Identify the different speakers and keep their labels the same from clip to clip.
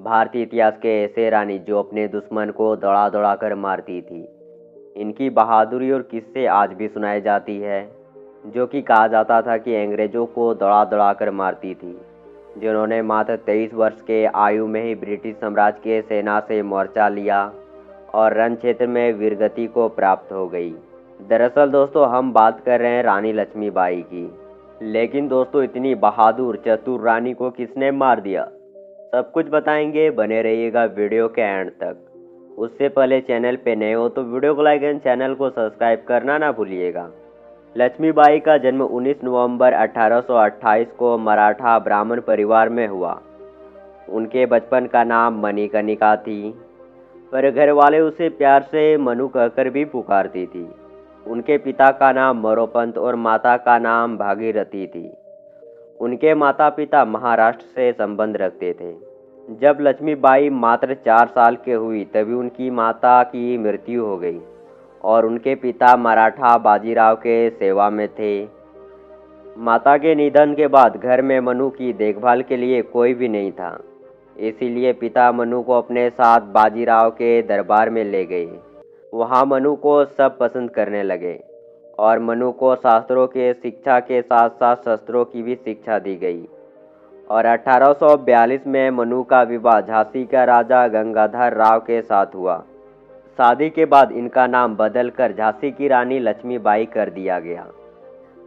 Speaker 1: भारतीय इतिहास के ऐसे रानी जो अपने दुश्मन को दौड़ा दौड़ा कर मारती थी। इनकी बहादुरी और किस्से आज भी सुनाई जाती है, जो कि कहा जाता था कि अंग्रेजों को दौड़ा दौड़ा कर मारती थी, जिन्होंने मात्र 23 वर्ष के आयु में ही ब्रिटिश साम्राज्य के सेना से मोर्चा लिया और रण क्षेत्र में वीरगति को प्राप्त हो गई। दरअसल दोस्तों, हम बात कर रहे हैं रानी लक्ष्मीबाई की। लेकिन दोस्तों, इतनी बहादुर चतुर रानी को किसने मार दिया, सब कुछ बताएंगे। बने रहिएगा वीडियो के एंड तक। उससे पहले चैनल पे नए हो तो वीडियो को लाइक एंड चैनल को सब्सक्राइब करना ना भूलिएगा। लक्ष्मीबाई का जन्म 19 नवंबर 1828 को मराठा ब्राह्मण परिवार में हुआ। उनके बचपन का नाम मणिकर्णिका थी, पर घर वाले उसे प्यार से मनु कहकर भी पुकारती थी। उनके पिता का नाम मोरोपंत और माता का नाम भागीरथी थी। उनके माता पिता महाराष्ट्र से संबंध रखते थे। जब लक्ष्मीबाई मात्र 4 साल के हुई तभी उनकी माता की मृत्यु हो गई और उनके पिता मराठा बाजीराव के सेवा में थे। माता के निधन के बाद घर में मनु की देखभाल के लिए कोई भी नहीं था, इसीलिए पिता मनु को अपने साथ बाजीराव के दरबार में ले गए। वहाँ मनु को सब पसंद करने लगे और मनु को शास्त्रों के शिक्षा के साथ साथ शस्त्रों की भी शिक्षा दी गई। और 1842 में मनु का विवाह झांसी का राजा गंगाधर राव के साथ हुआ। शादी के बाद इनका नाम बदलकर झांसी की रानी लक्ष्मीबाई कर दिया गया।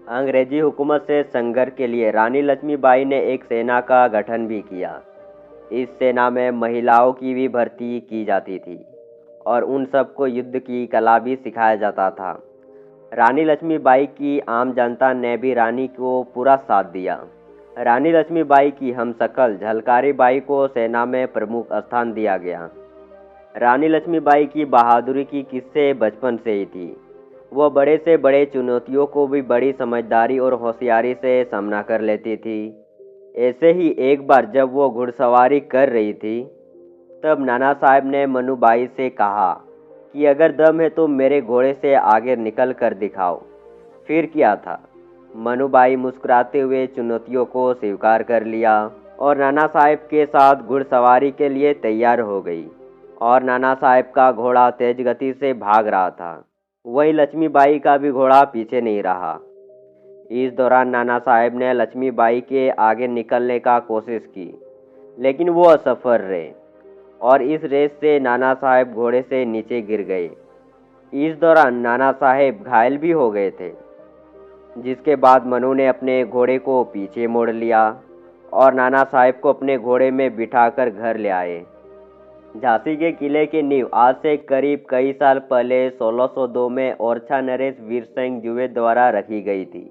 Speaker 1: अंग्रेजी हुकूमत से संघर्ष के लिए रानी लक्ष्मीबाई ने एक सेना का गठन भी किया। इस सेना में महिलाओं की भी भर्ती की जाती थी और उन सबको युद्ध की कला भी सिखाया जाता था। रानी लक्ष्मीबाई की आम जनता ने भी रानी को पूरा साथ दिया। रानी लक्ष्मीबाई की हमशक्ल झलकारी बाई को सेना में प्रमुख स्थान दिया गया। रानी लक्ष्मीबाई की बहादुरी की किस्से बचपन से ही थी। वह बड़े से बड़े चुनौतियों को भी बड़ी समझदारी और होशियारी से सामना कर लेती थी। ऐसे ही एक बार जब वो घुड़सवारी कर रही थी, तब नाना साहब ने मनुबाई से कहा कि अगर दम है तो मेरे घोड़े से आगे निकल कर दिखाओ। फिर क्या था, मनुबाई मुस्कुराते हुए चुनौतियों को स्वीकार कर लिया और नाना साहब के साथ घुड़सवारी के लिए तैयार हो गई। और नाना साहब का घोड़ा तेज गति से भाग रहा था, वहीं लक्ष्मीबाई का भी घोड़ा पीछे नहीं रहा। इस दौरान नाना साहब ने लक्ष्मीबाई के आगे निकलने का कोशिश की, लेकिन वो असफल रहे और इस रेस से नाना साहब घोड़े से नीचे गिर गए। इस दौरान नाना साहब घायल भी हो गए थे, जिसके बाद मनु ने अपने घोड़े को पीछे मोड़ लिया और नाना साहब को अपने घोड़े में बिठाकर घर ले आए। झांसी के किले की नींव आज से करीब कई साल पहले 1602 में ओरछा नरेश वीर सिंह जुवे द्वारा रखी गई थी।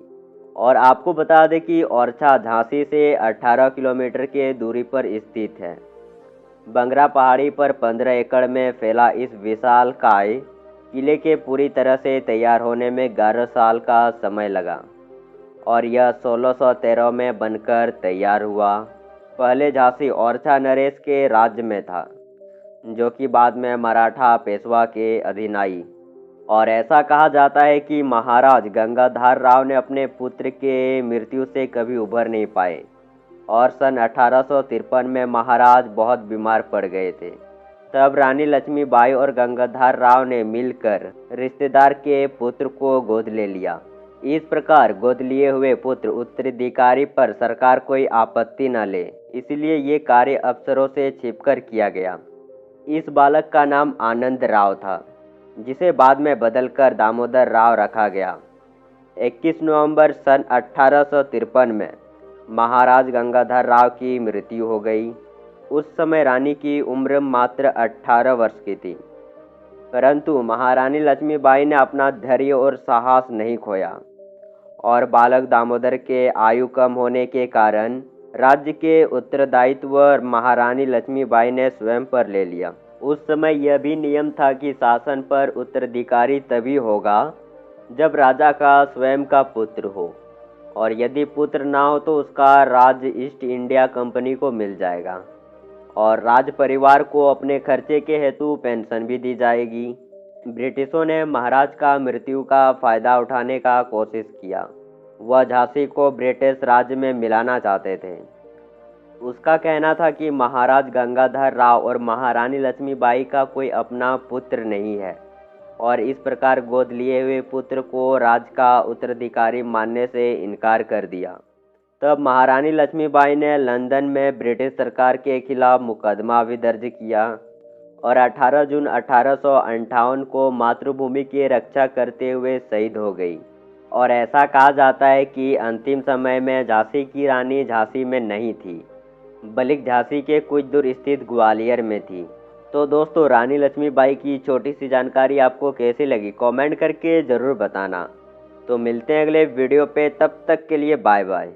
Speaker 1: और आपको बता दें कि ओरछा झांसी से 18 किलोमीटर की दूरी पर स्थित है। बंगरा पहाड़ी पर 15 एकड़ में फैला इस विशालकाय किले के पूरी तरह से तैयार होने में 11 साल का समय लगा और यह 1613 में बनकर तैयार हुआ। पहले झांसी ओरछा नरेश के राज्य में था, जो कि बाद में मराठा पेशवा के अधीन आई। और ऐसा कहा जाता है कि महाराज गंगाधर राव ने अपने पुत्र के मृत्यु से कभी उभर नहीं पाए और सन 1853 में महाराज बहुत बीमार पड़ गए थे। तब रानी लक्ष्मीबाई और गंगाधर राव ने मिलकर रिश्तेदार के पुत्र को गोद ले लिया। इस प्रकार गोद लिए हुए पुत्र उत्तराधिकारी पर सरकार कोई आपत्ति न ले, इसलिए ये कार्य अफसरों से छिपकर किया गया। इस बालक का नाम आनंद राव था, जिसे बाद में बदलकर दामोदर राव रखा गया। 21 नवंबर सन 1853 में महाराज गंगाधर राव की मृत्यु हो गई। उस समय रानी की उम्र मात्र 18 वर्ष की थी, परंतु महारानी लक्ष्मीबाई ने अपना धैर्य और साहस नहीं खोया और बालक दामोदर के आयु कम होने के कारण राज्य के उत्तरदायित्व महारानी लक्ष्मीबाई ने स्वयं पर ले लिया। उस समय यह भी नियम था कि शासन पर उत्तराधिकारी तभी होगा जब राजा का स्वयं का पुत्र हो, और यदि पुत्र ना हो तो उसका राज्य ईस्ट इंडिया कंपनी को मिल जाएगा और राज परिवार को अपने खर्चे के हेतु पेंशन भी दी जाएगी। ब्रिटिशों ने महाराज का मृत्यु का फायदा उठाने का कोशिश किया। वह झांसी को ब्रिटिश राज्य में मिलाना चाहते थे। उसका कहना था कि महाराज गंगाधर राव और महारानी लक्ष्मीबाई का कोई अपना पुत्र नहीं है और इस प्रकार गोद लिए हुए पुत्र को राज का उत्तराधिकारी मानने से इनकार कर दिया। तब महारानी लक्ष्मीबाई ने लंदन में ब्रिटिश सरकार के खिलाफ मुकदमा भी दर्ज किया और 18 जून 1858 को मातृभूमि की रक्षा करते हुए शहीद हो गई। और ऐसा कहा जाता है कि अंतिम समय में झांसी की रानी झांसी में नहीं थी, बल्कि झांसी के कुछ दूर स्थित ग्वालियर में थी। तो दोस्तों, रानी लक्ष्मीबाई की छोटी सी जानकारी आपको कैसी लगी कमेंट करके ज़रूर बताना। तो मिलते हैं अगले वीडियो पे, तब तक के लिए बाय बाय।